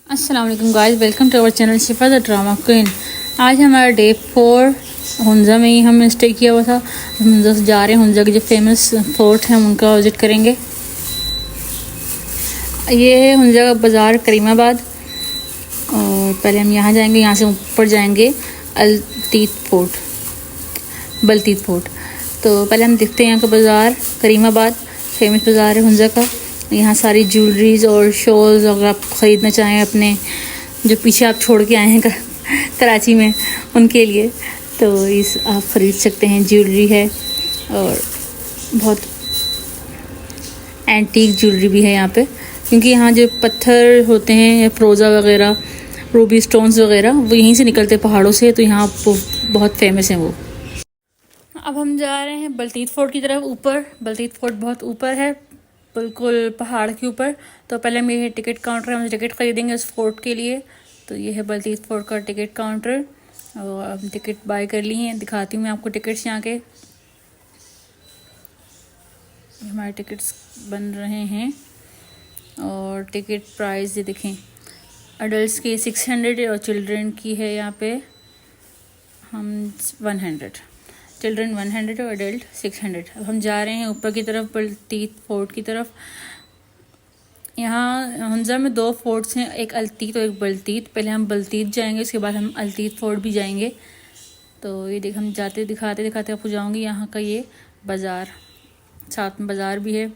अस्सलाम वालेकुम guys, welcome to our channel Shifa the drama queen. आज हमारा डे 4 हुंजा में ही हमने स्टे किया हुआ था। हम हुंजा से जा रहे हैं, हुंजा के जो फेमस फोर्ट हैं उनका विज़िट करेंगे। ये है हुंजा का बाज़ार करीमाबाद। और पहले हम यहाँ जाएंगे, यहाँ से ऊपर जाएंगे अलतीत फोर्ट, बलतीत फोर्ट। तो पहले हम देखते हैं यहाँ का बाज़ार करीमाबाद, फेमस बाज़ार है हुंजा का। यहाँ सारी ज्वेलरीज और शॉल्स अगर आप ख़रीदना चाहें अपने जो पीछे आप छोड़ के आए हैं कराची में उनके लिए, तो इस आप ख़रीद सकते हैं। ज्वेलरी है और बहुत एंटीक ज्वेलरी भी है यहाँ पे, क्योंकि यहाँ जो पत्थर होते हैं या फ्रोज़ा वगैरह, रूबी स्टोन्स वगैरह, वो यहीं से निकलते पहाड़ों से, तो यहाँ बहुत फेमस हैं वो। अब हम जा रहे हैं बलतीत फोर्ट की तरफ ऊपर। बलतीत फोर्ट बहुत ऊपर है, बिल्कुल पहाड़ के ऊपर। तो पहले हम ये टिकट काउंटर है, हम टिकट खरीदेंगे उस फोर्ट के लिए। तो ये है बलतीत फोर्ट का टिकट काउंटर और अब टिकट बाय कर ली हैं। दिखाती हूँ मैं आपको टिकट्स यहाँ के। हमारे टिकट्स बन रहे हैं और टिकट प्राइस ये देखें, अडल्ट की 600 और चिल्ड्रन की है यहाँ पे हम 100। चिल्ड्रन 100 और अडल्ट 600। अब हम जा रहे हैं ऊपर की तरफ, बलतीत फोर्ट की तरफ। यहाँ हुंजा में 2 फोर्ट्स हैं, एक अलतीत और एक बलतीत। पहले हम बलतीत जाएंगे, उसके बाद हम अलतीत फोर्ट भी जाएंगे। तो ये देख, हम जाते दिखाते दिखाते आपको जाऊँगी यहाँ का ये बाज़ार, साथ में बाज़ार भी है।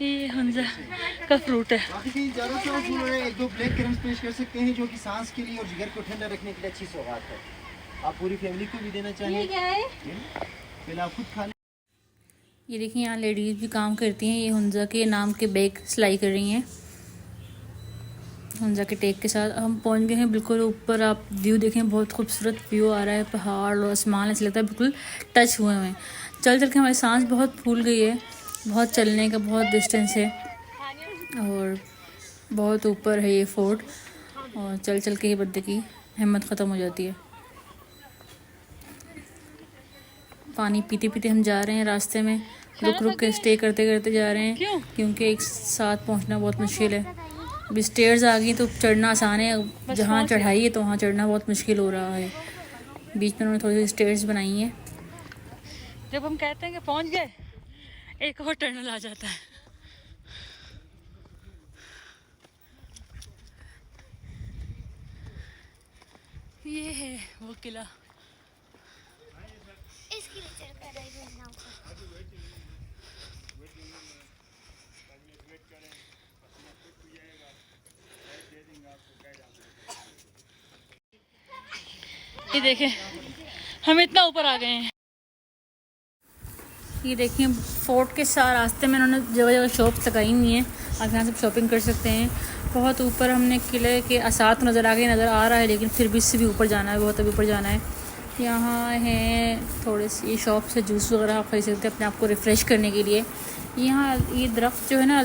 ये हुंजा का फ्रूट है। एक दो ब्लैक क्रम्स पेश कर सकते हैं जो कि सांस के लिए और जिगर को ठंडा रखने के लिए अच्छी सौगात है। आप पूरी फैमिली को भी देना चाहिए। पहले आप खुद खा लें। ये देखिए, यहाँ लेडीज़ भी काम करती हैं। ये हुंजा के नाम के बैग सिलाई कर रही हैं हुंजा के टैग के साथ। हम पहुँच गए हैं बिल्कुल ऊपर। आप व्यू देखें, बहुत खूबसूरत व्यू आ रहा है, पहाड़ और आसमान ऐसा लगता है बिल्कुल टच हुए हुए हैं। चल चल के हमारी सांस बहुत फूल गई है, बहुत चलने का बहुत डिस्टेंस है और बहुत ऊपर है ये फोर्ट। और चल चल के ही बंदे की हिम्मत ख़त्म हो जाती है। पानी पीते पीते हम जा रहे हैं, रास्ते में रुक रुक के स्टे करते करते जा रहे हैं, क्योंकि एक साथ पहुंचना बहुत मुश्किल है। अभी स्टेयर्स आ गई तो चढ़ना आसान है, जहाँ चढ़ाई है तो वहाँ चढ़ना बहुत मुश्किल हो रहा है। बीच में उन्होंने थोड़ी सी स्टेयर्स बनाई हैं। जब हम कहते हैं कि पहुँच गए, एक और टनल आ जाता है। ये है वो किला। ये देखें, हम इतना ऊपर आ गए हैं। ये देखिए, फोर्ट के साथ रास्ते में उन्होंने जगह जगह शॉप्स लगाई हुई हैं, आप यहाँ से शॉपिंग कर सकते हैं। बहुत ऊपर हमने किले के असात नज़र आ रहा है, लेकिन फिर भी इससे भी ऊपर जाना है, बहुत अभी ऊपर जाना है। यहाँ हैं थोड़े से शॉप से जूस वगैरह आप खरीद सकते हैं अपने आप को रिफ़्रेश करने के लिए। यहाँ ये दरख्त जो है ना,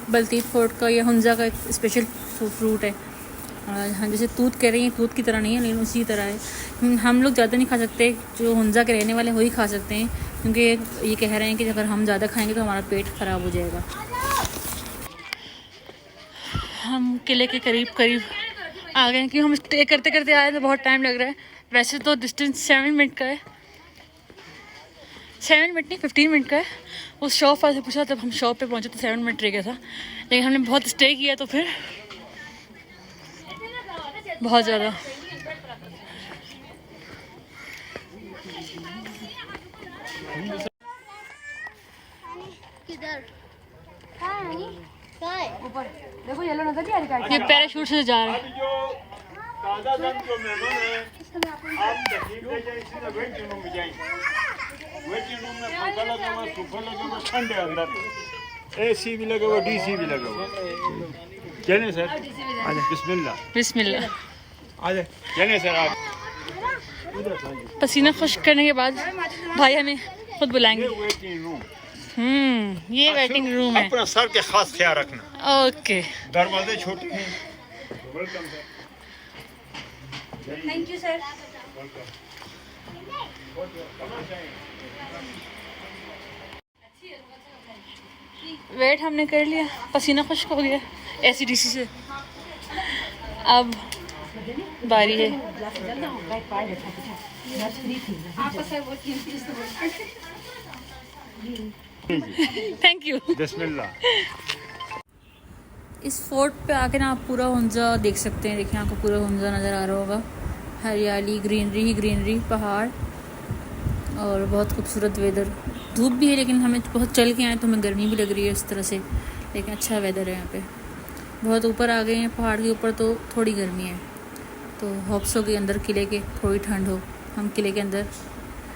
बलतीत फोर्ट का, यह हुंजा का एक स्पेशल फ्रूट है। हाँ, जैसे तूत कह रही हैं, तूत की तरह नहीं है लेकिन उसी तरह है। हम लोग ज़्यादा नहीं खा सकते, जो हुंजा के रहने वाले वही खा सकते हैं, क्योंकि ये कह रहे हैं कि अगर हम ज़्यादा खाएंगे तो हमारा पेट ख़राब हो जाएगा। हम किले के करीब करीब आ गए हैं, क्योंकि हम स्टे करते करते आए तो बहुत टाइम लग रहा है। वैसे तो डिस्टेंस 7 मिनट का है, 7 मिनट नहीं 15 मिनट का है। उस शॉप वाले से पूछा, तब हम शॉप पे पहुंचे तो 7 मिनट रह गया था, लेकिन हमने बहुत स्टे किया तो फिर बहुत ज़्यादा। ऊपर देखो, येलो नजर नहीं आ रही, ये पैराशूट से जा रहे हैं। AC भी लगा हुआ, DC भी लगा हुआ। चले सर, बिस्मिल्लाह बिस्मिल्लाह। आ जाए, चले सर आप। पसीना खुश्क करने के बाद भाई हमें खुद बुलाएंगे। ये वेटिंग रूम है। अपना सर के खास ख्याल रखना। ओके, दरवाजे छोटे हैं। Thank you sir. वेट हमने कर लिया, पसीना खुश्क हो गया एसीडीसी से। अब बारी है थैंक यू। बिस्मिल्लाह। इस फोर्ट पे आके ना आप पूरा हुंजा देख सकते हैं। देखिए आपको पूरा हुंजा नज़र आ रहा होगा, हरियाली, ग्रीनरी ही ग्रीनरी, पहाड़ और बहुत खूबसूरत वेदर। धूप भी है लेकिन हमें बहुत चल के आए तो हमें गर्मी भी लग रही है इस तरह से, लेकिन अच्छा वेदर है यहाँ पे। बहुत ऊपर आ गए हैं पहाड़ के ऊपर तो थोड़ी गर्मी है, तो होप्स हो गई अंदर किले के थोड़ी ठंड हो। हम किले के अंदर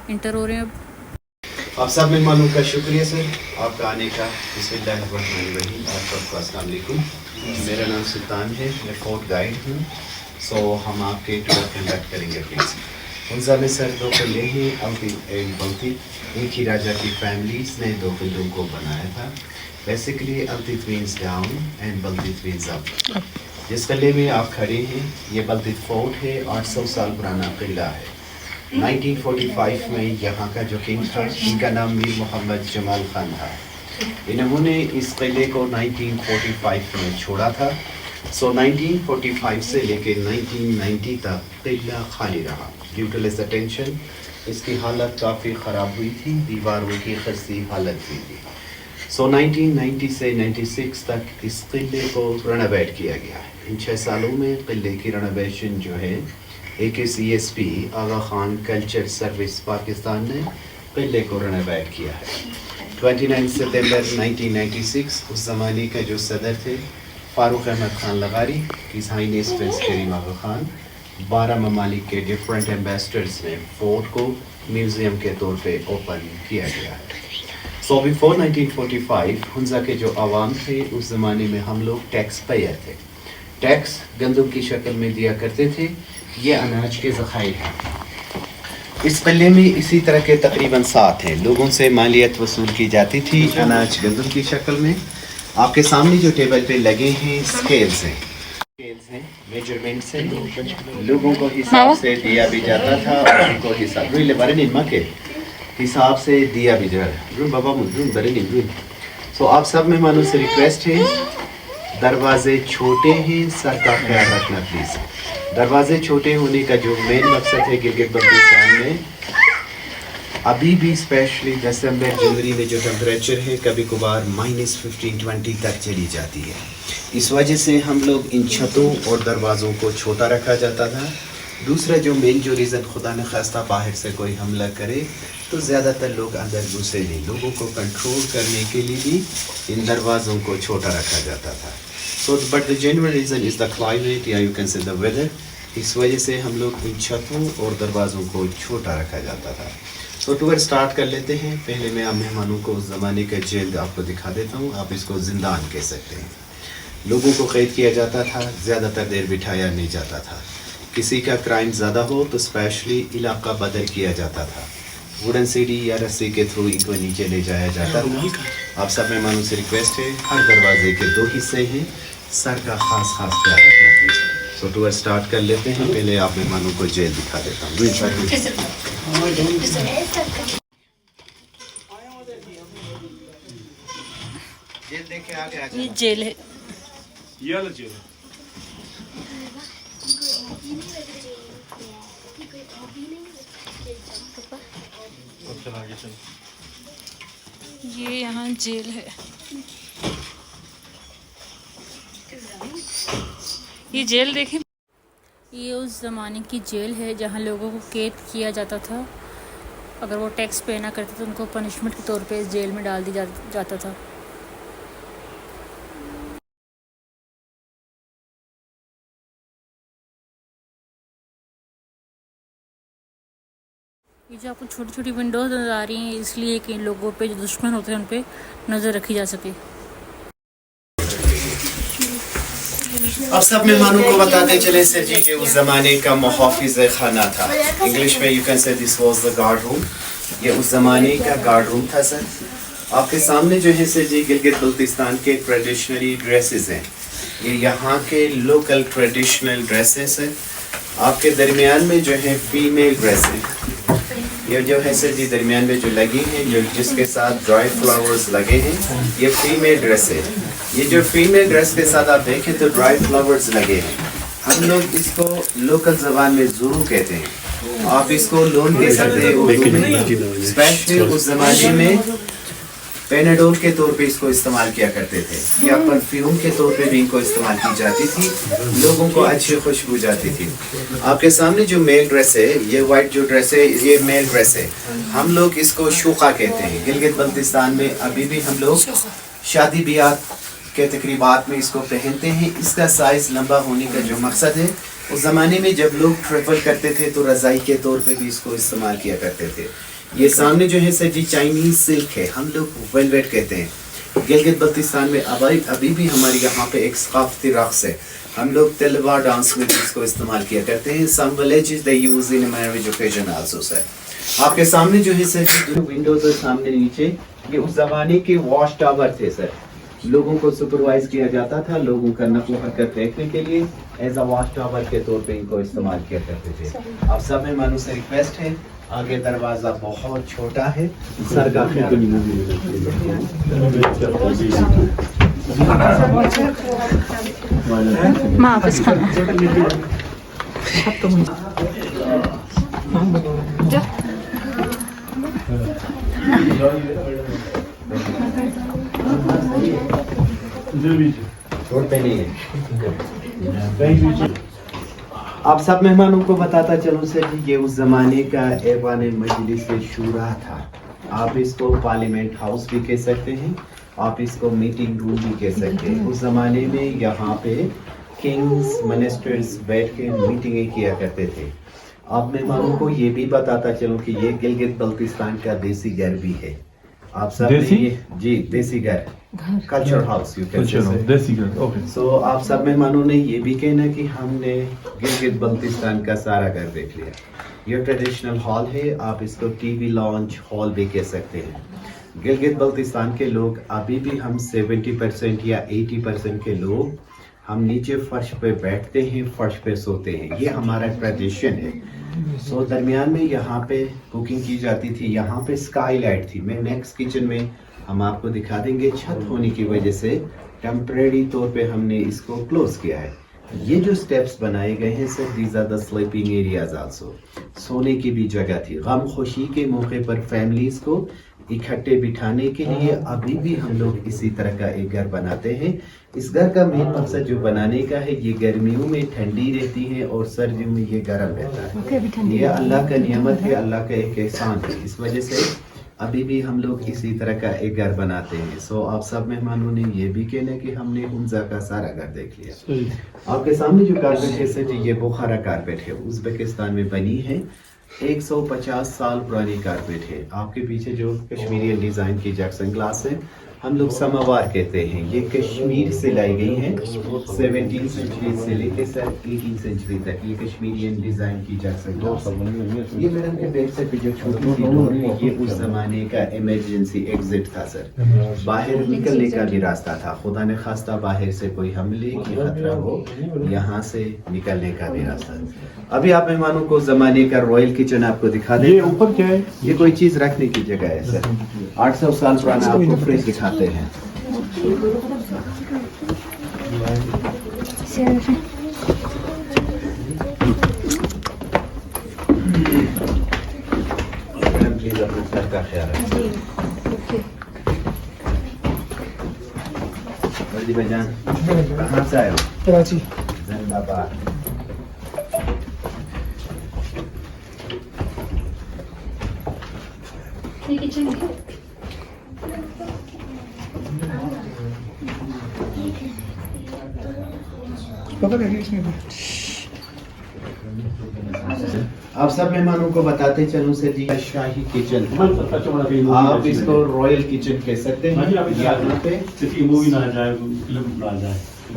इंटर हो रहे हैं अब। आप सब मेहमानों का शुक्रिया सर, आपका आने का। बिस्मिल्लाहिर्रहमानिर्रहीम। आप सबको अस्सलाम वालेकुम। मेरा नाम सुल्तान है, मैं फोर्ट गाइड हूँ। सो हम आपके टूर कंडक्ट करेंगे प्लीज़। हुंजा में सर 2 किले हैं, बल्ती। एक ही राजा की फैमिलीज ने 2 किलों को बनाया था। Basically Altit means down and Baltit means up. जिस किले में आप खड़े हैं ये बल्तित फोर्ट है, 800 साल पुराना किला है। 1945 में यहाँ का जो किंग था इनका नाम मीर मोहम्मद जमाल खान था। इन्होंने इस किले को 1945 में छोड़ा था। सो 1945 से लेकर 1990 तक किला खाली रहा। ड्यू टू लेस अटेंशन इसकी हालत काफ़ी ख़राब हुई थी, दीवारों की खस्ती हालत हुई थी। सो 1990 से 96 तक इस किले को रेनोवेट किया गया है। इन 6 सालों में किले की रेनोवेशन जो है AKCSP आगा खान कल्चर सर्विस पाकिस्तान ने किले को रेनोवेट किया है। 29 सितंबर 1996 उस ज़माने का जो सदर थे फारूक अहमद खान लगारी, his highness prince Karim Aga Khan, 12 ममालिक के डिफरेंट एम्बेसडर्स ने फोर्ट को म्यूज़ियम के तौर पे ओपन किया गया है। सो बिफोर 1945 हुंजा के जो आवाम थे उस ज़माने में हम लोग टैक्स पेयर थे। टैक्स गंदम की शक्ल में दिया करते थे। ये अनाज के ज़खायर हैं। इस किले में इसी तरह के तकरीबन 7 हैं। लोगों से मालियत वसूल की जाती थी अनाज गंदम की शक्ल में। आपके सामने जो टेबल पे लगे हैं स्केल्स हैं, मेजरमेंट्स हैं। लोगों को हिसाब से दिया भी जाता था और उनको हिसाब से दिया भी जाता। सो आप सब मेहमानों से रिक्वेस्ट है, दरवाजे छोटे हैं, सर का ख्याल रखना प्लीज़। दरवाजे छोटे होने का जो मेन मकसद है गिलगित बल्तिस्तान में अभी भी स्पेशली दिसंबर जनवरी में जो टेम्परेचर है कभी कभार -15-20 तक चली जाती है। इस वजह से हम लोग इन छतों और दरवाज़ों को छोटा रखा जाता था। दूसरा जो मेन जो रीज़न, खुदा न खास्ता बाहर से कोई हमला करे तो ज़्यादातर लोग अंदर घुसे नहीं। लोगों को कंट्रोल करने के लिए भी इन दरवाज़ों को छोटा रखा जाता था। So but the genuine reason is the climate या you can say the weather. इस वजह से हम लोग इन छतों और दरवाज़ों को छोटा रखा जाता था। तो टूर स्टार्ट कर लेते हैं। पहले मैं आप मेहमानों को उस ज़माने का जेल आपको दिखा देता हूँ। आप इसको ज़िंदान कह सकते हैं। लोगों को कैद किया जाता था, ज़्यादातर देर बिठाया नहीं जाता था। किसी का क्राइम ज़्यादा हो तो स्पेशली इलाका बदल किया जाता था। वुडन सीढ़ी या रस्सी के थ्रू इनको नीचे ले जाया जाता था। आप सब मेहमानों से रिक्वेस्ट है, हर दरवाजे के 2 हिस्से हैं, सर का खास ख्याल रखना प्लीज़। सो टूर स्टार्ट कर लेते हैं। पहले आप मेहमानों को जेल दिखा देता हूँ। जेल देखे आगे आ ये जेल है। ये वाला जेल है। ये यहाँ जेल है। ये जेल देखें, ये उस ज़माने की जेल है जहाँ लोगों को कैद किया जाता था। अगर वो टैक्स पे ना करते तो उनको पनिशमेंट के तौर पे इस जेल में डाल दिया जाता था। ये जो आपको छोटी छोटी विंडोज नज़र आ रही हैं इसलिए कि इन लोगों पे जो दुश्मन होते हैं उन पे नज़र रखी जा सके। अब सब मेहमानों को बताते चले सर जी कि उस ज़माने का मुहाफिज़ खाना था। इंग्लिश में यू कैन से this was the guard room. ये उस ज़माने का गार्ड रूम था सर। आपके सामने जो है सर जी गिलगित बल्तिस्तान के ट्रेडिशनली ड्रेसेस हैं। ये यहाँ के लोकल ट्रेडिशनल ड्रेसेस हैं। आपके दरमियान में जो है फीमेल ड्रेस है। ये जो है सर जी दरमियान में जो लगी है, जो जिसके साथ ड्राई फ्लावर्स लगे हैं, ये फीमेल ड्रेस है। ये जो फीमेल ड्रेस के साथ आप देखें तो ड्राई फ्लावर्स लगे हैं। हम लोग इसको लोकल जबान में ज़ुरू कहते हैं। आप इसको लोन कह सकते हैं उर्दू में। स्पेशली उस जमाने में पेनाडोल के तौर पे इसको इस्तेमाल किया करते थे, या परफ्यूम के तौर पे भी इनको इस्तेमाल की जाती थी। लोगों को अच्छी खुशबू जाती थी। आपके सामने जो मेल ड्रेस है, ये वाइट जो ड्रेस है, ये मेल ड्रेस है। हम लोग इसको शुका कहते हैं। गिलगित बल्तिस्तान में अभी भी हम लोग शादी ब्याह के तकरीबात में इसको पहनते हैं। इसका साइज लंबा होने का जो मकसद है, उस ज़माने में जब लोग ट्रेवल करते थे तो रज़ाई के तौर पे भी इसको इस्तेमाल किया करते थे। ये सामने जो है सर जी चाइनीज़ सिल्क है, हम लोग वेलवेट कहते हैं। गिलगित बल्तिस्तान में अभी भी हमारे यहाँ पे एक सकाफती रक़्स है। हम लोग तलवार डांस में भी इसको इस्तेमाल किया करते हैं। Some villages they use in marriage occasion also sir. आपके सामने जो है सर जी विंडोज है सामने नीचे, ये उस ज़माने के वॉश टावर थे सर। लोगों को सुपरवाइज किया जाता था, लोगों का नक़्ल हरकत देखने के लिए एज अ वॉच टावर के तौर पे इनको इस्तेमाल किया करते थे। आप सब मेहमानों से रिक्वेस्ट है, आगे दरवाज़ा बहुत छोटा है, सर का ख्याल छोड़ते नहीं है। आप सब मेहमानों को बताता चलूँ सर जी, ये उस ज़माने का ऐवान मजलिस शूरा था। आप इसको पार्लियामेंट हाउस भी कह सकते हैं, आप इसको मीटिंग रूम भी कह सकते हैं। उस ज़माने में यहाँ पे किंग्स मिनिस्टर्स बैठ के मीटिंगें किया करते थे। आप मेहमानों को ये भी बताता चलूँ कि ये गिलगित बल्तिस्तान का देसी घर भी है। आप सब देसी? जी देसी घर, कल्चर हाउस यू कैन से देसी घर, ओके। सो आप सब मेहमानों ने ये भी कहना कि हमने गिलगित बल्तिस्तान का सारा घर देख लिया। ये ट्रेडिशनल हॉल है, आप इसको टीवी लॉन्च हॉल भी कह सकते हैं। गिलगित बल्तिस्तान के लोग अभी भी हम 70% या 80% के लोग हम नीचे फर्श पे बैठते हैं, फर्श पे सोते हैं। ये हमारा ट्रेडिशन है। सो दरमियान में यहाँ पे कुकिंग की जाती थी। यहाँ पे स्काई लाइट थी। मैं नेक्स्ट किचन में हम आपको दिखा देंगे। छत होने की वजह से टेम्परेरी तौर पे हमने इसको क्लोज किया है। ये जो स्टेप्स बनाए गए हैं sir, these are the sleeping areas also. सोने की भी जगह थी। गम खुशी के मौके पर फैमिलीज को इकट्ठे बिठाने के लिए अभी भी हम लोग इसी तरह का एक घर बनाते हैं। इस घर का मेन मकसद जो बनाने का है, ये गर्मियों में ठंडी रहती है और सर्दियों में ये गर्म रहता है। ये अल्लाह का नियमत है, अल्लाह का एक एहसान है। इस वजह से अभी भी हम लोग इसी तरह का एक घर बनाते हैं। सो आप सब मेहमानों ने ये भी कहना कि हमने हुंजा का सारा घर देख लिया। आपके सामने जो कारपेट है सर जी, ये बुखारा कारपेट है, उज़्बेकिस्तान में बनी है। 150 साल पुरानी कारपेट है। आपके पीछे जो कश्मीरी डिज़ाइन की जैक्सन ग्लास है, हम लोग समवार कहते हैं। ये कश्मीर से लाई गई है। 17वीं सेंचुरी से लेकर सर 18वीं सेंचुरी तक ये कश्मीरियन डिज़ाइन की जैक्सन ग्लास है। ये मैडम के बैक साइड पे जो छोटी सी डोर है, ये उस ज़माने का इमरजेंसी एग्जिट था सर। बाहर निकलने का भी रास्ता था। खुदा ने खास्ता बाहर से कोई हमले की खतरा हो, यहाँ से निकलने का भी रास्ता। अभी आप मेहमानों को ज़माने का रॉयल किचन आपको दिखा दें। ये ऊपर क्या है? ये कोई चीज़ रखने की जगह है सर। 800 साल पुराना आपको फ्रिज दिखाते हैं। प्लीज अपने सर का ख्याल रखें। वर्दी भाईजान, कहाँ से आए हो? कराची। जिंदाबाद। पता है इसमें आप सब मेहमानों को बताते चलूं सर जी, शाही किचन, आप इसको रॉयल किचन कह सकते हैं।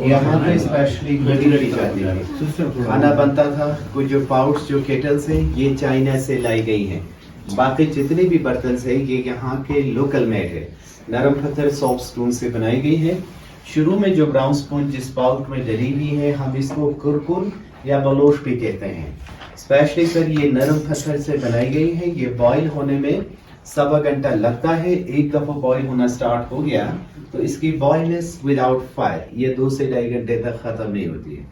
यहाँ पे स्पेशली कुकिंग की जाती है, खाना बनता था। कुछ जो पाउट्स जो केटल्स हैं, ये चाइना से लाई गई हैं। बाकी जितने भी बर्तन है, ये यहाँ के लोकल मेड है। नरम पत्थर सॉफ्ट स्टोन से बनाई गई है। शुरू में जो ब्राउन स्पून जिस पाउट में डली हुई है, हम इसको कुरकुर या बलोश भी कहते हैं। स्पेशली सर ये नरम पत्थर से बनाई गई है। ये बॉईल होने में 1.25 घंटा लगता है। एक दफा बॉईल होना स्टार्ट हो गया तो इसकी बॉयलनेस विदाउट फायर ये 2 से 2.5 घंटे तक खत्म नहीं होती है।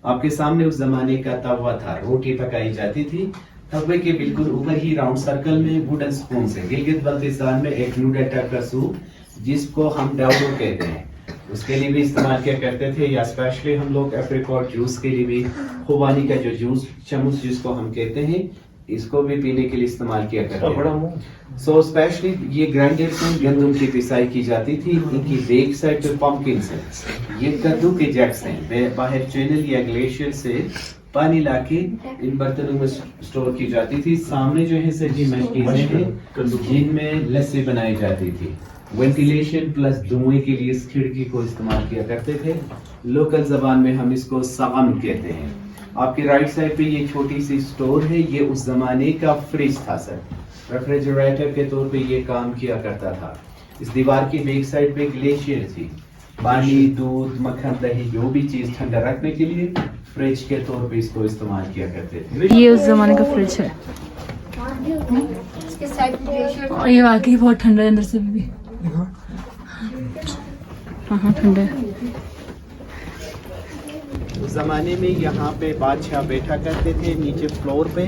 आपके सामने उस जमाने का तवा था, रोटी पकाई जाती थी। तवे के बिल्कुल ऊपर ही राउंड सर्कल में वुडन स्पून से गिलगित बल्तिस्तान में एक नूडल टाइप का सूप जिसको हम डाउडो कहते हैं उसके लिए भी इस्तेमाल किया करते थे, या स्पेशली हम लोग एप्रिकॉट जूस के लिए भी खुबानी का जो जूस चम्मच जिसको हम कहते हैं इसको भी पीने के लिए इस्तेमाल किया करते हैं। सो स्पेशली ये ग्राइंडर से गंदम की पिसाई की जाती थी। इनकी बैक साइड पे पंपकिन से ये कद्दू के जैक्स हैं, बाहर चैनल या ग्लेशियर से पानी लाके इन बर्तनों में स्टोर की जाती थी। सामने जो है सर जी मशीनें हैं जिनमें लस्सी बनाई जाती थी। वेंटिलेशन प्लस धुएं के लिए इस खिड़की को इस्तेमाल किया करते थे। लोकल जबान में हम इसको सगम कहते हैं। आपके राइट साइड पे ये छोटी सी स्टोर है, ये उस जमाने का फ्रिज था सर, रेफ्रिजरेटर के तौर पे ये काम किया करता था। इस दीवार की बैक साइड पे ग्लेशियर थी, पानी दूध मक्खन दही जो भी चीज ठंडा रखने के लिए फ्रिज के तौर पे इसको इस्तेमाल किया करते थे। ये उस जमाने का फ्रिज है और ये वाकई बहुत ठंडा है अंदर से भी। हाँ ठंडा है। उस जमाने में यहाँ पे बादशाह बैठा करते थे, नीचे फ्लोर पे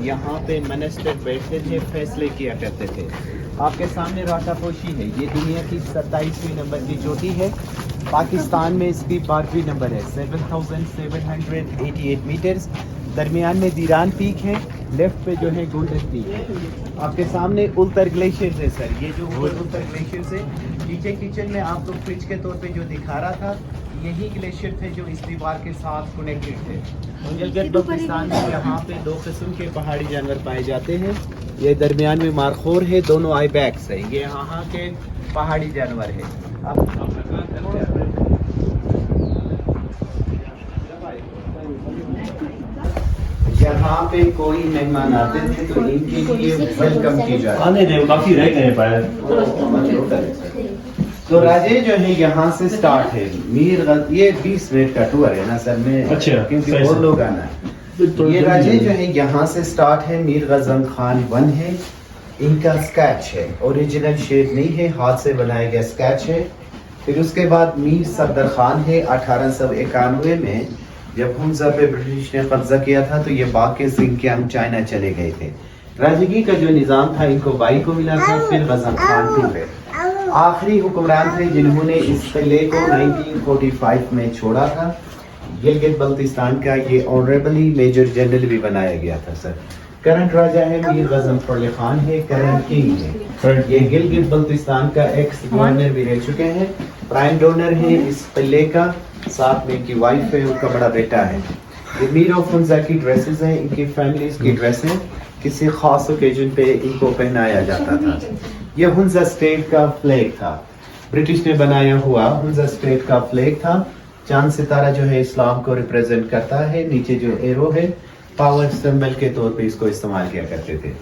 यहाँ पे मिनिस्टर बैठते थे, फैसले किया करते थे। आपके सामने राकापोशी है, ये दुनिया की 27वीं नंबर की चोटी है। पाकिस्तान में इसकी 12वीं नंबर है, 7,788 मीटर्स। दरमियान में दीरान पीक है, लेफ्ट पे जो है गोल्डन पीक है। आपके सामने उल्तर ग्लेशियर है सर, ये जो उल्तर ग्लेशियर से नीचे किचन में आपको फ्रिज के तौर पे जो दिखा रहा था यही ग्लेशियर थे जो इस दीवार के साथ कनेक्टेड थे। गिलगित बल्तिस्तान में यहाँ पे 2 किस्म के पहाड़ी जानवर पाए जाते हैं। ये दरमियान में मारखोर है, दोनों आई बैक्स है, ये यहाँ के पहाड़ी जानवर है। यहाँ पे कोई मेहमान आते थे तो इनके लिए वेलकम की जाती आने दे, काफी रह गए पाए। तो राजे जो है यहाँ से स्टार्ट है मीर ये 20 मिनट का टूर है ना सर में, अच्छा, क्योंकि और लोग आना है। ये राजे जो है यहाँ से स्टार्ट है, मीर गजन खान 1 है। इनका स्केच है, ओरिजिनल शेप नहीं है, हाथ से बनाया गया स्केच है। फिर उसके बाद मीर सफदर खान है। 1891 में जब हुंजा पे ब्रिटिश ने कब्जा किया था तो ये बाकी सिंह के हम चाइना चले गए थे। राजगी का जो निज़ाम था इनको 22 को मिला था, फिर गजन खान 2 है। आखिरी हुक्मरान थे जिन्होंने इस किले को 1945 में छोड़ा था। गिलगित बल्तिस्तान का ये ऑनरेबली मेजर जनरल भी बनाया गया था सर। करंट राजा है मीर गजनफर खान है, करंट किंग है। ये गिलगित बल्तिस्तान का एक्स गवर्नर भी रह चुके हैं, प्राइम डोनर है इस किले का, साथ में इनकी वाइफ है, उनका बड़ा बेटा है। ये मीर ऑफ हुंजा की ड्रेसेस हैं, इनकी फैमिलीज की ड्रेसें किसी खास ओकेजन पे इनको पहनाया जाता था। ये हुंजा स्टेट का फ्लैग था, ब्रिटिश ने बनाया हुआ हुंजा स्टेट का फ्लैग था। चांद सितारा जो है इस्लाम को रिप्रेजेंट करता है, नीचे जो एरो है पावर सिंबल के तौर पे इसको इस्तेमाल किया करते थे।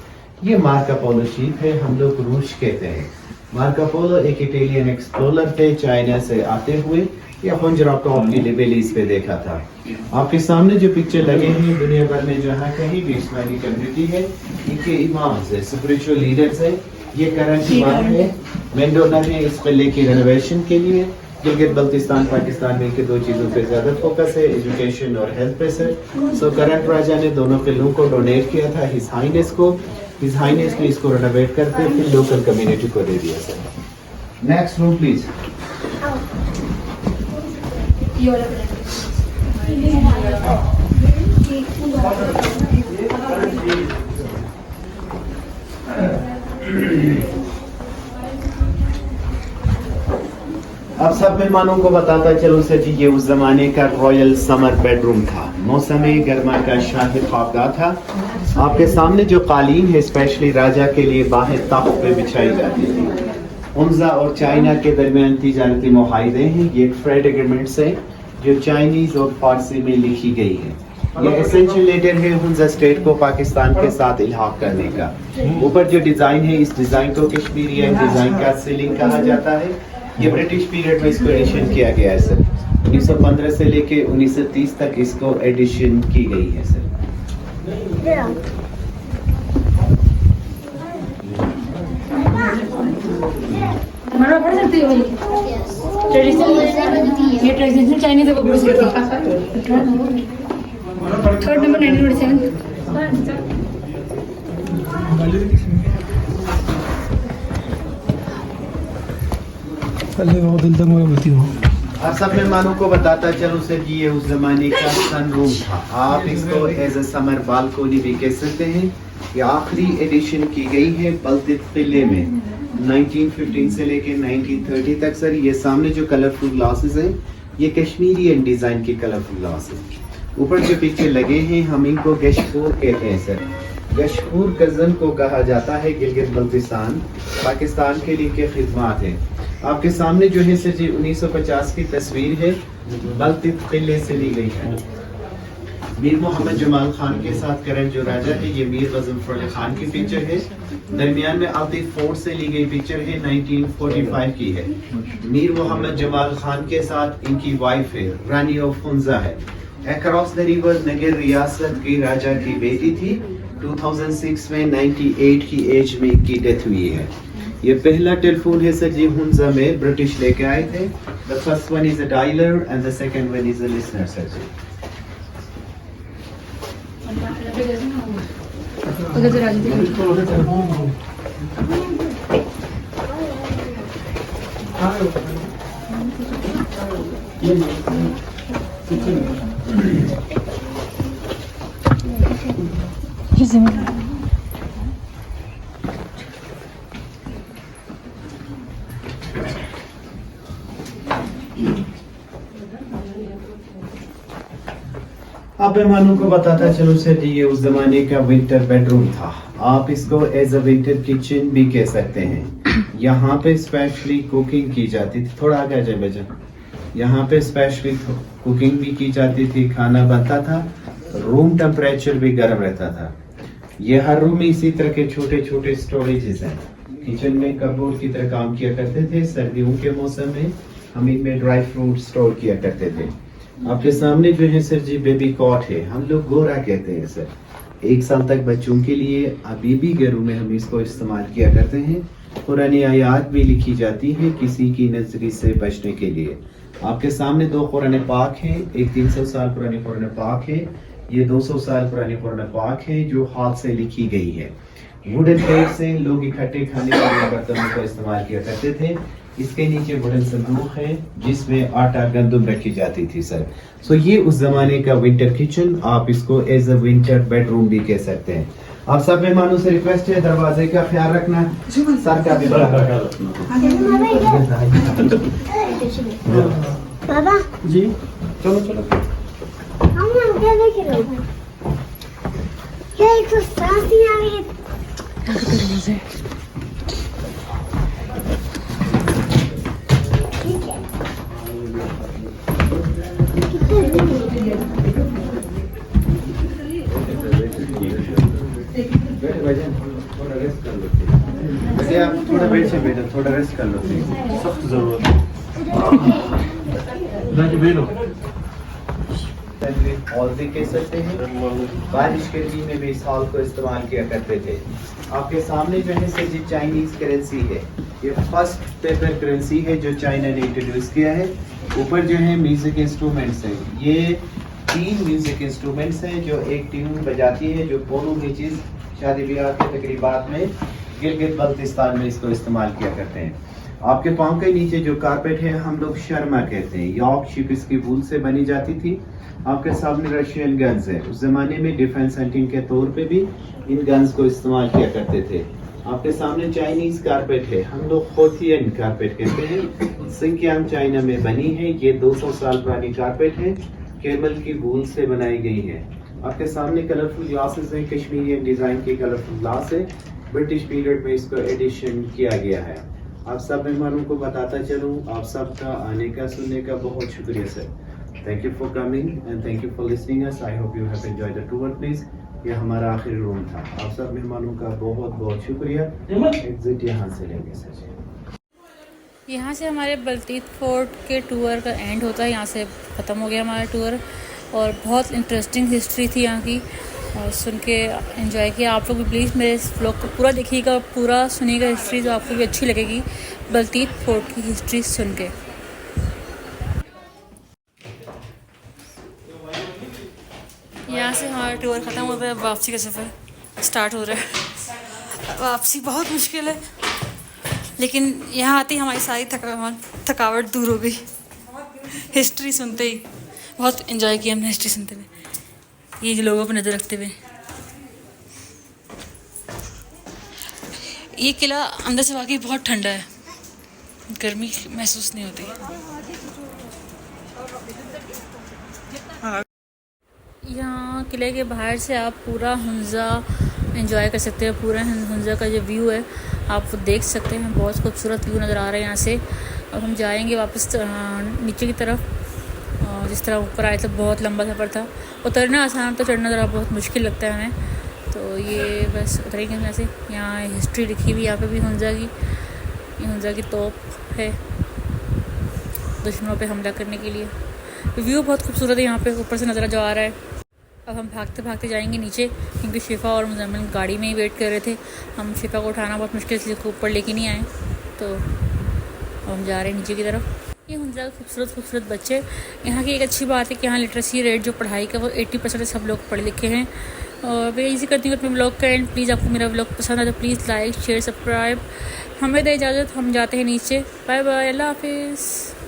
ये मार्को पोलो शिप है, हम लोग रूश कहते हैं। मार्को पोलो एक इटालियन एक्सप्लोरर थे, चाइना से आते हुए। या हुंजरा को आपकी लिबेलीज पे देखा था। आपके सामने जो पिक्चर लगे हैं दुनिया भर में जहाँ कहीं भी इस्लामी कम्युनिटी है, इनके इमाम्स है, स्पिरिचुअल लीडर्स है। ये करंट इमाम है, मेन डोनर है इस किले की रेनोवेशन के लिए। गिलगित बल्तिस्तान पाकिस्तान में इनके 2 चीज़ों पे ज़्यादा फोकस है, एजुकेशन और हेल्थ पे सर। सो करंट राजा ने दोनों किलों को डोनेट किया था हिज हाइनेस को। हिज हाइनेस ने इसको रेनोवेट करके फिर लोकल कम्युनिटी को दे दिया सर। Next room please. अब सब मेहमानों को बताता चलो सर जी, ये उस जमाने का रॉयल समर बेडरूम था, मौसम गर्मा का शाही ख्वाबगाह था। आपके सामने जो कालीन है स्पेशली राजा के लिए बाहर तख्त पे बिछाई जाती थी। हुंजा और चाइना के दरमियान तिजारती मुआहदे हैं, ये एक फ्रेड एग्रीमेंट्स है जो चाइनीज और फारसी में लिखी गई है। ये एसेंशियल लेटर है हुंजा स्टेट को पाकिस्तान के साथ इल्हाक करने का। ऊपर जो डिजाइन है इस डिजाइन को कश्मीरियन डिजाइन का सीलिंग कहा जाता है। ये ब्रिटिश पीरियड में इसको एडिशन किया गया है सर। 1915 से लेके 1930 तक इसको एडिशन की गई है सर। हमारा पढ़ सकती हो ट्रेडिशनल, ये ट्रेडिशनल चाइनीज है वो पढ़ सकती हो। Third number 1927। आप सब मेहमानों को बताता चलो सर जी, ये उस जमाने का सन रूम था। आप इसको एज अ समर बालकोनी भी कह सकते हैं। ये आखिरी एडिशन की गई है बल्तित किले में 1915 से लेके 1930 तक। सर ये सामने जो कलरफुल ग्लासेस हैं ये कश्मीरी डिजाइन के कलरफुल ग्लासेस। ऊपर जो पिक्चर लगे हैं हम इनको गशपूर कहते हैं सर। गशपूर कज़न को कहा जाता है गिलगित बल्तिस्तान पाकिस्तान के लिए के खिदमात है। आपके सामने जो है सर जी 1950 की तस्वीर है, बल्तित किले से ली गई है। मीर मोहम्मद जमाल खान के साथ करंट जो राजा है ये मीर गज़नफर खान की पिक्चर है। दरमियान में आतिफ फोर्ट से ली गई पिक्चर है 1945 की है। मीर मोहम्मद जमाल खान के साथ इनकी वाइफ है रानी ऑफ हुंजा है। अक्रॉस द रिवर नगर रियासत की राजा की बेटी थी। 2006 में 98 की एज में इनकी डेथ हुई है। ये पहला टेलीफोन है सर जी हुंजा में ब्रिटिश लेके आए थे। The first one is a dialer and the second one is a listener sir ji. आप मेहमानों को बताता चलो सर जी, ये उस जमाने का विंटर बेडरूम था। आप इसको एज अ विंटर किचन भी कह सकते हैं। यहाँ पे स्पेशली कुकिंग की जाती थी। थोड़ा आगे आ जाए बेजा। यहाँ पे स्पेशली कुकिंग भी की जाती थी, खाना बनता था, रूम टेम्परेचर भी गर्म रहता था। ये हर रूम में इसी तरह के छोटे छोटे स्टोरेजेस हैं। किचन में कपबोर्ड की तरह काम किया करते थे। सर्दियों के मौसम में हम इनमें ड्राई फ्रूट स्टोर किया करते थे। आपके सामने जो है सर जी बेबी कॉट है, हम लोग गोरा कहते हैं सर। 1 साल तक बच्चों के लिए अभी भी घरों में हम इसको इस्तेमाल किया करते हैं। पुरानी आयात भी लिखी जाती है किसी की नजरी से बचने के लिए। आपके सामने 2 कुरान पाक है। एक 300 साल पुरानी कुरान पाक है, ये 200 साल पुरानी कुरान पाक है जो हाथ से लिखी गई है। वुडन प्लेट से लोग इकट्ठे खाने वाले बर्तनों का इस्तेमाल किया करते थे। इसके नीचे वुडन संदूक है जिसमें आटा गंदम रखी जाती थी सर। सो ये उस जमाने का विंटर किचन, आप इसको एज अ विंटर बेडरूम भी कह सकते हैं। आप सब मेहमानों से रिक्वेस्ट है दरवाजे का ख्याल रखना, सर का भी ख्याल बाबा जी चलो चलो। हम क्या देख रहे हो? क्या एक तो सांस नहीं आ रही है। ठीक है। थोड़ा रेस्ट कर लो। वैसे आप थोड़ा बैठ से बैठो, थोड़ा रेस्ट कर लो। सख्त जरूरत है। हॉल भी कह सकते हैं। बारिश के दिन में भी इस हॉल को इस्तेमाल किया करते थे। आपके सामने जो है सर जी चाइनीज करेंसी है। ये फर्स्ट पेपर करेंसी है जो चाइना ने इंट्रोड्यूस किया है। ऊपर जो है म्यूजिक इंस्ट्रूमेंट्स हैं। ये 3 म्यूजिक इंस्ट्रूमेंट्स हैं जो एक ट्यून बजाती है, जो दोनों चीज शादी ब्याह के तकरीबात में गिलगित बल्तिस्तान में इसको इस्तेमाल किया करते हैं। आपके पाँव के नीचे जो कारपेट है हम लोग शर्मा कहते हैं। यॉर्क शिप इसकी वूल से बनी जाती थी। आपके सामने रशियन गन्स है। उस जमाने में डिफेंस हंटिंग के तौर पे भी इन गन्स को इस्तेमाल किया करते थे। आपके सामने चाइनीज कारपेट है, हम लोग खोथियन कारपेट कहते हैं। सिंकियांग चाइना में बनी है। ये 200 साल पुरानी कारपेट है, केबल की वूल से बनाई गई है। आपके सामने कलरफुल ग्लासेस हैं, कश्मीरी डिजाइन के कलरफुल ग्लास है। ब्रिटिश पीरियड में इसको एडिशन किया गया है। आप सब मेहमानों को बताता चलूँ, आप सबका आने का सुनने का बहुत शुक्रिया sir. Thank you for coming and thank you for listening us. I hope you have enjoyed the tour please. ये हमारा आखिरी रूम था। आप सब मेहमानों का बहुत बहुत शुक्रिया। एग्जिट यहाँ से लेंगे सर। यहाँ से हमारे बल्तीत फोर्ट के टूर का एंड होता है। यहाँ से ख़त्म हो गया हमारा टूर और बहुत इंटरेस्टिंग हिस्ट्री थी यहाँ की। और सुन के एंजॉय किया। आप लोग भी प्लीज़ मेरे इस व्लॉग को पूरा देखिएगा, पूरा सुनिएगा हिस्ट्री, तो आपको भी अच्छी लगेगी बलतीत फोर्ट की हिस्ट्री सुन के। यहाँ से हमारा टूर ख़त्म हो रहा है, वापसी का सफ़र स्टार्ट हो रहा है। वापसी बहुत मुश्किल है, लेकिन यहाँ आते ही हमारी सारी थकावट दूर हो गई हिस्ट्री सुनते ही। बहुत एंजॉय किया हमने हिस्ट्री सुनते हुए, ये लोगों पर नज़र रखते हुए। ये किला अंदर से वाकई बहुत ठंडा है, गर्मी महसूस नहीं होती। यहाँ किले के बाहर से आप पूरा हुंजा एंजॉय कर सकते हैं। पूरा हुंजा का जो व्यू है आप वो देख सकते हैं, बहुत खूबसूरत व्यू नज़र आ रहा है यहाँ से। अब हम जाएंगे वापस नीचे की तरफ। जिस तरह ऊपर आए तो बहुत लंबा सफ़र था, उतरना आसान तो चढ़ना ज़रा बहुत मुश्किल लगता है हमें। तो ये बस उतरेंगे यहाँ से। यहाँ हिस्ट्री लिखी हुई, यहाँ पे भी हुंजा की, ये हुंजा की तोप है दुश्मनों पे हमला करने के लिए। व्यू बहुत खूबसूरत है यहाँ पे, ऊपर से नज़र जो आ रहा है। अब हम भागते भागते जाएंगे नीचे, क्योंकि शिफा और मुज़म्मिल गाड़ी में ही वेट कर रहे थे। हम शिफा को उठाना बहुत मुश्किल से ऊपर लेके नहीं आए, तो हम जा रहे हैं नीचे की तरफ। ये हुंजा खूबसूरत बच्चे। यहाँ की एक अच्छी बात है कि यहाँ लिटरेसी रेट जो पढ़ाई का वो 80% सब लोग पढ़े लिखे हैं। और मैं इसी करती हूँ अपने ब्लॉग का एंड। प्लीज़ आपको मेरा ब्लॉग पसंद आए तो प्लीज़ लाइक शेयर सब्सक्राइब। हमें दे इजाज़त, हम जाते हैं नीचे। बाय बाय, अल्लाह हाफिज़।